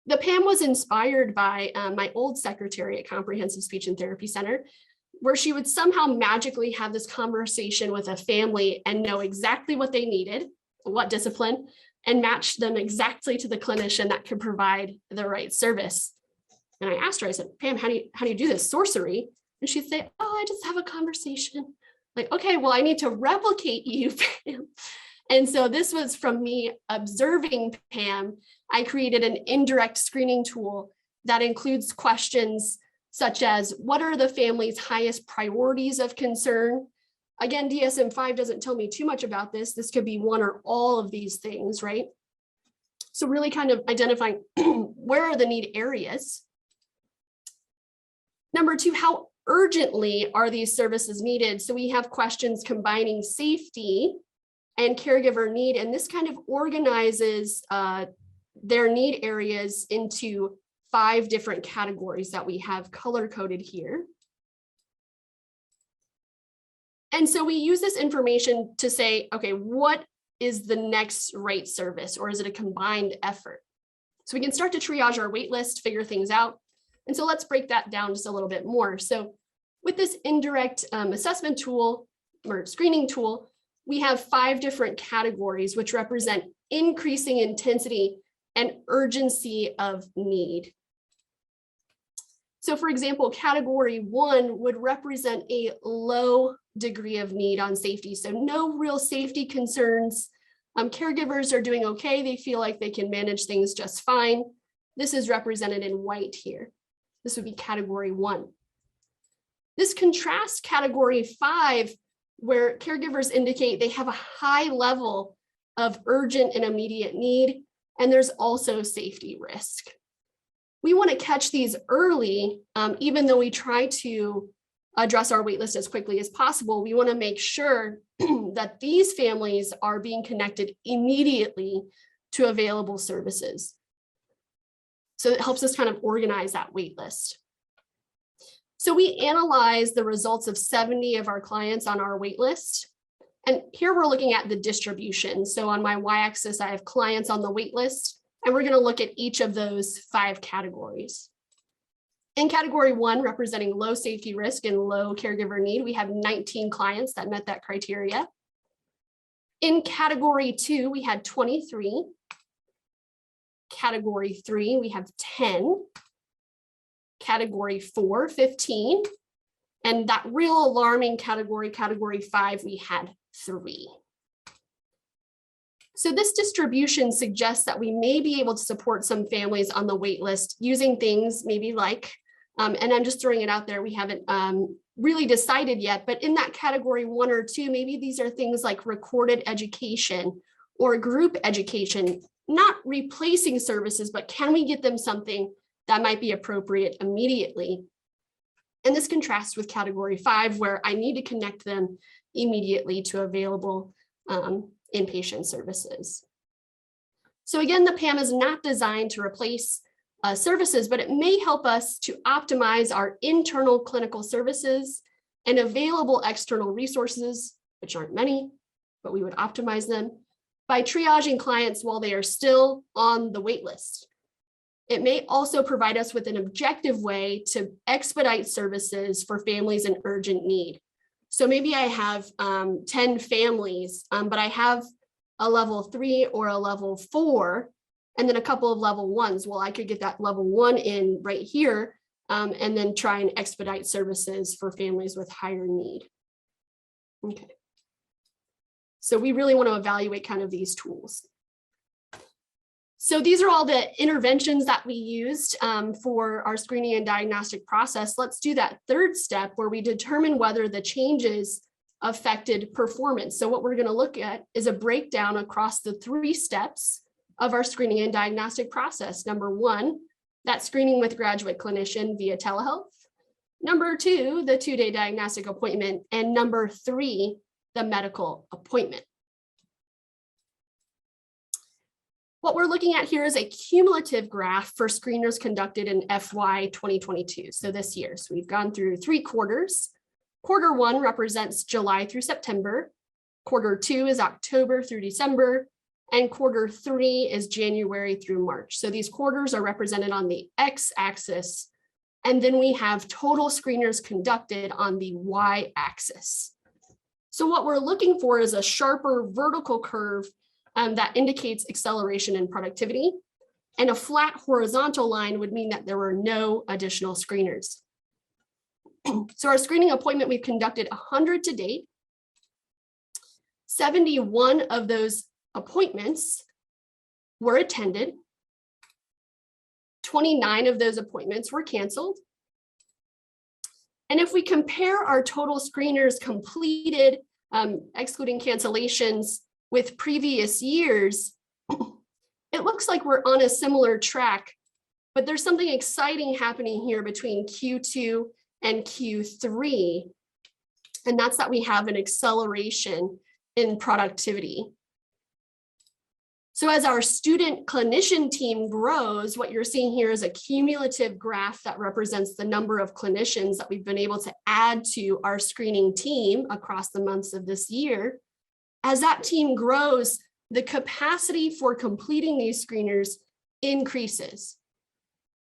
The PAM was inspired by my old secretary at Comprehensive Speech and Therapy Center, where she would somehow magically have this conversation with a family and know exactly what they needed, what discipline, and match them exactly to the clinician that could provide the right service. And I asked her, I said, Pam, how do you do this? Sorcery? And she'd say, oh, I just have a conversation. Like, okay, well, I need to replicate you, Pam. And so this was from me observing Pam. I created an indirect screening tool that includes questions such as, what are the family's highest priorities of concern? Again, DSM-5 doesn't tell me too much about this. This could be one or all of these things, right? So really kind of identifying where are the need areas. Number two, how urgently are these services needed? So we have questions combining safety and caregiver need, and this kind of organizes their need areas into 5 different categories that we have color coded here. And so we use this information to say, okay, what is the next right service, or is it a combined effort? So we can start to triage our wait list, figure things out. And so let's break that down just a little bit more. So with this indirect assessment tool or screening tool, we have 5 different categories which represent increasing intensity and urgency of need. So for example, category 1 would represent a low degree of need on safety. So no real safety concerns. Caregivers are doing okay. They feel like they can manage things just fine. This is represented in white here. This would be category 1. This contrasts category 5, where caregivers indicate they have a high level of urgent and immediate need, and there's also safety risk. We want to catch these early, even though we try to address our waitlist as quickly as possible. We want to make sure that these families are being connected immediately to available services. So it helps us kind of organize that waitlist. So we analyze the results of 70 of our clients on our waitlist. And here we're looking at the distribution. So on my y-axis, I have clients on the waitlist, and we're going to look at each of those 5 categories. In category 1, representing low safety risk and low caregiver need, we have 19 clients that met that criteria. In category 2, we had 23. Category 3, we have 10. Category 4, 15. And that real alarming category, category 5, we had 3. So this distribution suggests that we may be able to support some families on the wait list using things maybe like, and I'm just throwing it out there, we haven't really decided yet, but in that category 1 or 2, maybe these are things like recorded education or group education, not replacing services, but can we get them something that might be appropriate immediately? And this contrasts with category 5, where I need to connect them immediately to available inpatient services. So again, the PAM is not designed to replace services, but it may help us to optimize our internal clinical services and available external resources, which aren't many, but we would optimize them by triaging clients while they are still on the wait list. It may also provide us with an objective way to expedite services for families in urgent need. So maybe I have 10 families, but I have a level 3 or a level 4, and then a couple of level 1s. Well, I could get that level 1 in right here, and then try and expedite services for families with higher need. Okay. So we really want to evaluate kind of these tools. So these are all the interventions that we used for our screening and diagnostic process. Let's do that 3rd step where we determine whether the changes affected performance. So what we're going to look at is a breakdown across the 3 steps of our screening and diagnostic process. Number 1, that screening with graduate clinician via telehealth. Number 2, the 2-day diagnostic appointment. And number 3, the medical appointment. What we're looking at here is a cumulative graph for screeners conducted in FY 2022, so this year. So we've gone through 3 quarters. Quarter 1 represents July through September. Quarter 2 is October through December. And quarter 3 is January through March. So these quarters are represented on the x-axis. And then we have total screeners conducted on the y-axis. So what we're looking for is a sharper vertical curve that indicates acceleration and productivity. And a flat horizontal line would mean that there were no additional screeners. So our screening appointment, we've conducted 100 to date. 71 of those appointments were attended. 29 of those appointments were canceled. And if we compare our total screeners completed, excluding cancellations, with previous years, it looks like we're on a similar track, but there's something exciting happening here between Q2 and Q3, and that's that we have an acceleration in productivity. So as our student clinician team grows, what you're seeing here is a cumulative graph that represents the number of clinicians that we've been able to add to our screening team across the months of this year. As that team grows, the capacity for completing these screeners increases.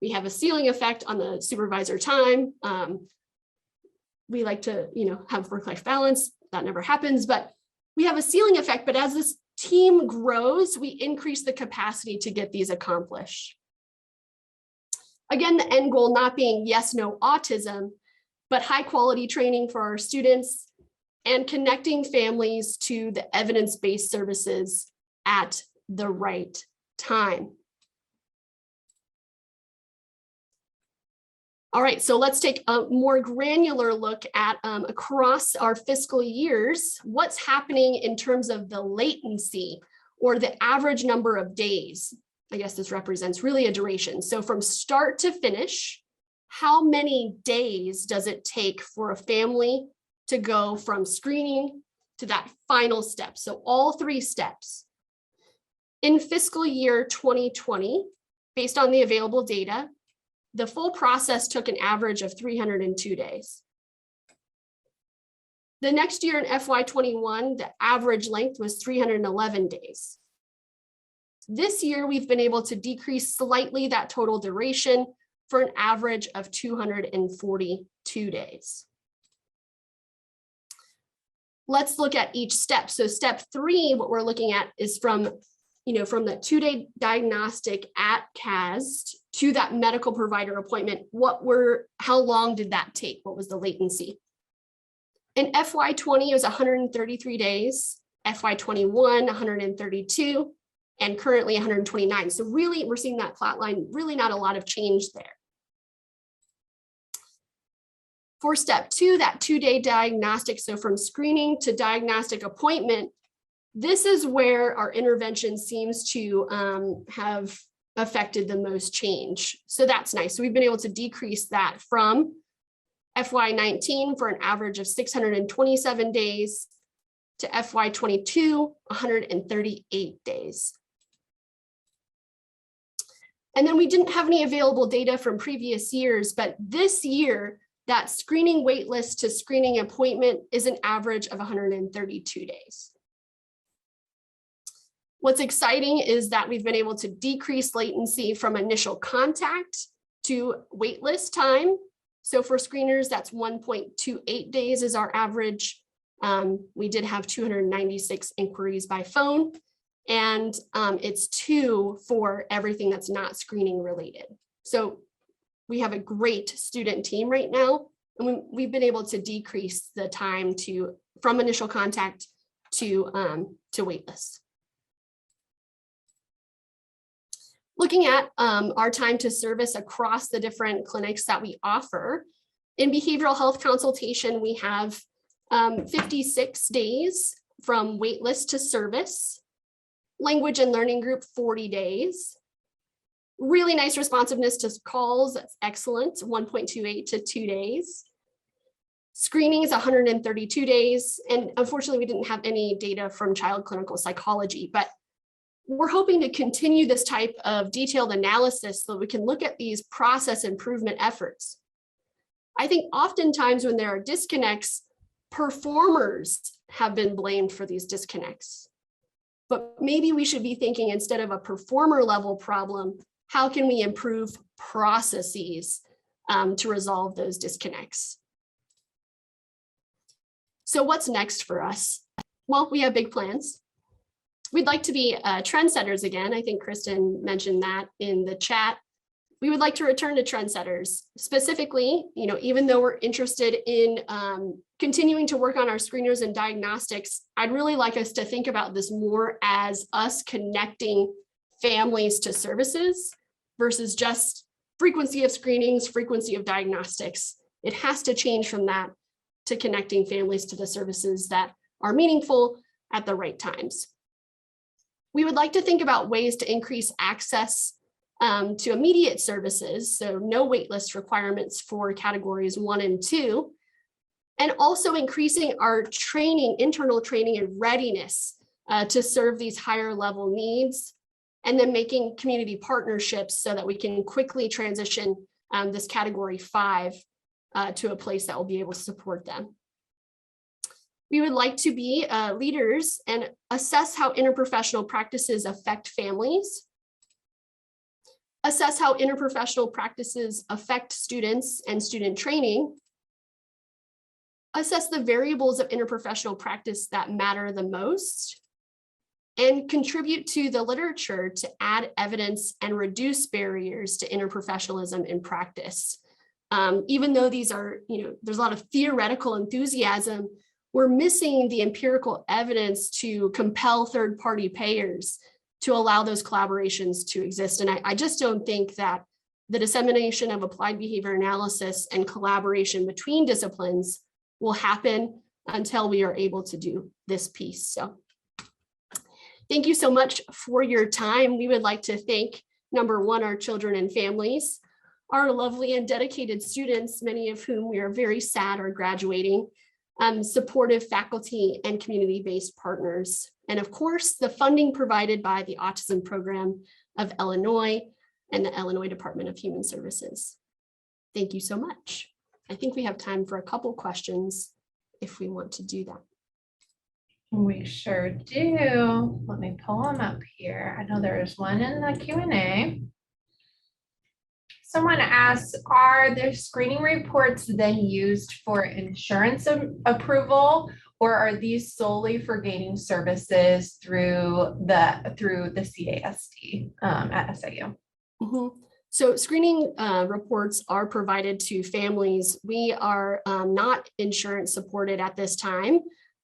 We have a ceiling effect on the supervisor time. We like to, have work-life balance. That never happens, but we have a ceiling effect. But as this team grows, we increase the capacity to get these accomplished. Again, the end goal not being yes, no autism, but high quality training for our students and connecting families to the evidence-based services at the right time. All right, so let's take a more granular look at across our fiscal years, what's happening in terms of the latency or the average number of days. I guess this represents really a duration. So from start to finish, how many days does it take for a family to go from screening to that final step? So all 3 steps. In fiscal year 2020, based on the available data, the full process took an average of 302 days. The next year in FY21, the average length was 311 days. This year, we've been able to decrease slightly that total duration for an average of 242 days. Let's look at each step. So step 3, what we're looking at is from the 2-day diagnostic at CAS to that medical provider appointment. How long did that take? What was the latency? In FY20, it was 133 days, FY21, 132, and currently 129. So really, we're seeing that flat line, really not a lot of change there. For step 2, that 2-day diagnostic, so from screening to diagnostic appointment, this is where our intervention seems to have affected the most change. So that's nice. So we've been able to decrease that from FY19 for an average of 627 days to FY22, 138 days. And then we didn't have any available data from previous years, but this year, that screening wait list to screening appointment is an average of 132 days. What's exciting is that we've been able to decrease latency from initial contact to waitlist time. So for screeners, that's 1.28 days is our average. We did have 296 inquiries by phone, and it's 2 for everything that's not screening related. So we have a great student team right now, and we've been able to decrease the time from initial contact to waitlist. Looking at our time to service across the different clinics that we offer, in behavioral health consultation, we have 56 days from waitlist to service. Language and learning group, 40 days. Really nice responsiveness to calls, that's excellent, 1.28 to 2 days. Screening is 132 days, and unfortunately, we didn't have any data from child clinical psychology, but we're hoping to continue this type of detailed analysis so that we can look at these process improvement efforts. I think oftentimes when there are disconnects, performers have been blamed for these disconnects. But maybe we should be thinking, instead of a performer level problem, how can we improve processes to resolve those disconnects? So what's next for us? Well, we have big plans. We'd like to be trendsetters again. I think Kristen mentioned that in the chat. We would like to return to trendsetters. Specifically, even though we're interested in continuing to work on our screeners and diagnostics, I'd really like us to think about this more as us connecting families to services versus just frequency of screenings, frequency of diagnostics. It has to change from that to connecting families to the services that are meaningful at the right times. We would like to think about ways to increase access to immediate services, so no waitlist requirements for categories 1 and 2, and also increasing our training, internal training and readiness to serve these higher level needs and then making community partnerships so that we can quickly transition this category 5 to a place that will be able to support them. We would like to be leaders and assess how interprofessional practices affect families, assess how interprofessional practices affect students and student training, assess the variables of interprofessional practice that matter the most, and contribute to the literature to add evidence and reduce barriers to interprofessionalism in practice. Even though these are, there's a lot of theoretical enthusiasm, we're missing the empirical evidence to compel third-party payers to allow those collaborations to exist. And I just don't think that the dissemination of applied behavior analysis and collaboration between disciplines will happen until we are able to do this piece. So thank you so much for your time. We would like to thank, number one, our children and families, our lovely and dedicated students, many of whom we are very sad are graduating, supportive faculty and community-based partners, and of course, the funding provided by the Autism Program of Illinois and the Illinois Department of Human Services. Thank you so much. I think we have time for a couple questions if we want to do that. We sure do. Let me pull them up here. I know there is one in the Q&A. Someone asks, are the screening reports then used for insurance approval, or are these solely for gaining services through the CASD at SIU? Mm-hmm. So screening reports are provided to families. We are not insurance supported at this time,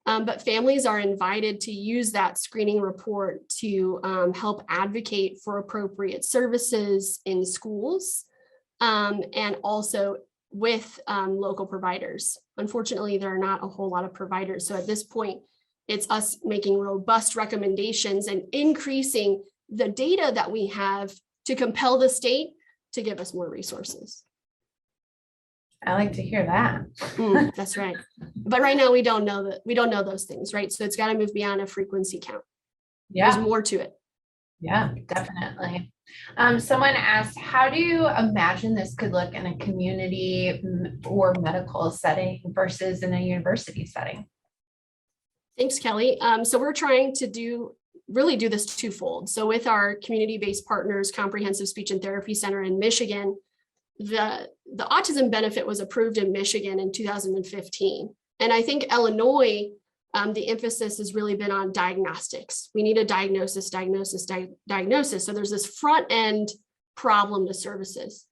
but families are invited to use that screening report to help advocate for appropriate services in schools and also with local providers. Unfortunately, there are not a whole lot of providers. So at this point, it's us making robust recommendations and increasing the data that we have to compel the state to give us more resources. I like to hear that. That's right. But right now we don't know that. We don't know those things, right? So it's got to move beyond a frequency count. Yeah. There's more to it. Yeah, definitely. Someone asked, how do you imagine this could look in a community or medical setting versus in a university setting? Thanks, Kelly. So we're trying to really do this twofold. So with our community-based partners, Comprehensive Speech and Therapy Center in Michigan, the autism benefit was approved in Michigan in 2015. And I think Illinois, the emphasis has really been on diagnostics. We need a diagnosis. So there's this front end problem to services.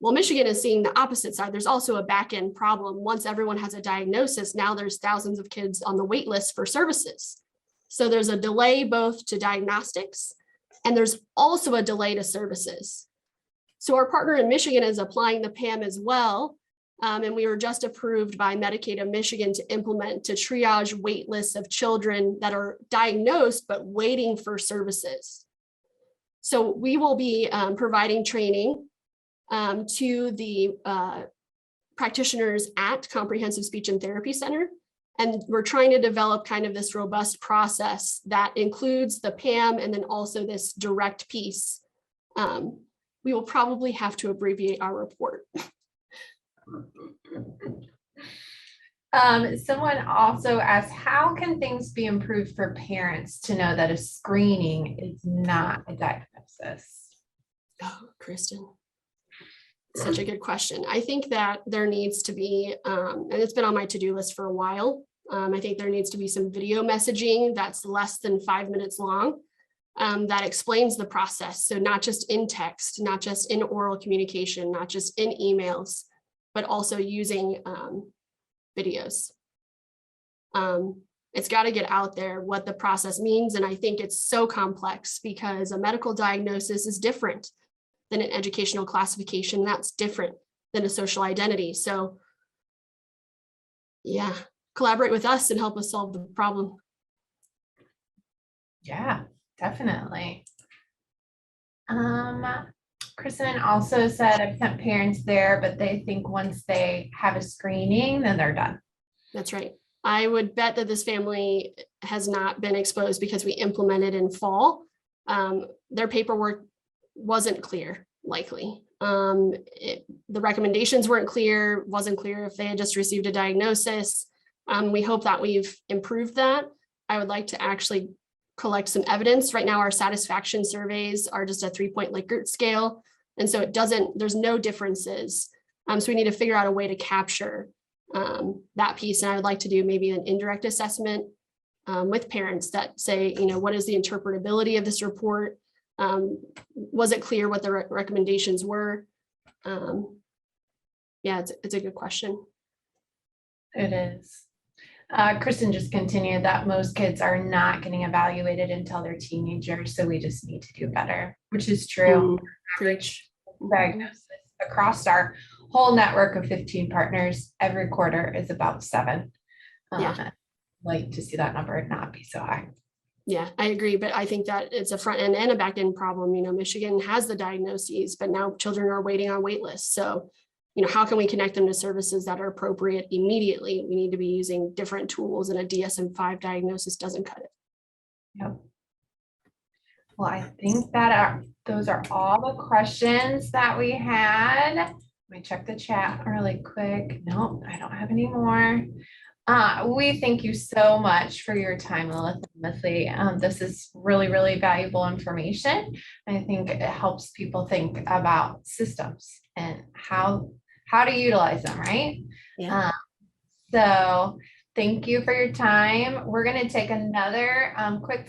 Well, Michigan is seeing the opposite side. There's also a back end problem. Once everyone has a diagnosis, now there's thousands of kids on the wait list for services. So there's a delay both to diagnostics, and there's also a delay to services. So our partner in Michigan is applying the PAM as well. And we were just approved by Medicaid of Michigan to implement to triage wait lists of children that are diagnosed but waiting for services. So we will be providing training to the practitioners at Comprehensive Speech and Therapy Center. And we're trying to develop kind of this robust process that includes the PAM and then also this direct piece. We will probably have to abbreviate our report. Someone also asked, how can things be improved for parents to know that a screening is not a diagnosis? Oh, Kristen, such a good question. I think that there needs to be, and it's been on my to-do list for a while. I think there needs to be some video messaging that's less than 5 minutes long that explains the process. So not just in text, not just in oral communication, not just in emails, but also using videos. It's got to get out there what the process means. And I think it's so complex because a medical diagnosis is different than an educational classification. That's different than a social identity. So yeah, collaborate with us and help us solve the problem. Yeah, definitely. Kristen also said, I've sent parents there, but they think once they have a screening, then they're done. That's right. I would bet that this family has not been exposed because we implemented in fall. their paperwork wasn't clear, likely. The recommendations weren't clear, wasn't clear if they had just received a diagnosis. We hope that we've improved that. I would like to actually collect some evidence. Right now, our satisfaction surveys are just a 3-point Likert scale. And so there's no differences. So we need to figure out a way to capture that piece. And I would like to do maybe an indirect assessment with parents that say, what is the interpretability of this report? Was it clear what the recommendations were? Yeah, it's a good question. It is. Kristen just continued that most kids are not getting evaluated until they're teenagers, so we just need to do better, which is true. Average diagnosis across our whole network of 15 partners every quarter is about 7. I'd like to see that number not be so high. Yeah, I agree, but I think that it's a front end and a back end problem. Michigan has the diagnoses, but now children are waiting on wait lists. So, how can we connect them to services that are appropriate immediately? We need to be using different tools, and a DSM-5 diagnosis doesn't cut it. Yep. Well, I think that those are all the questions that we had. Let me check the chat really quick. Nope, I don't have any more. We thank you so much for your time, Lilith and Leslie. This is really, really valuable information. I think it helps people think about systems and how to utilize them, right? Yeah. So thank you for your time. We're going to take another quick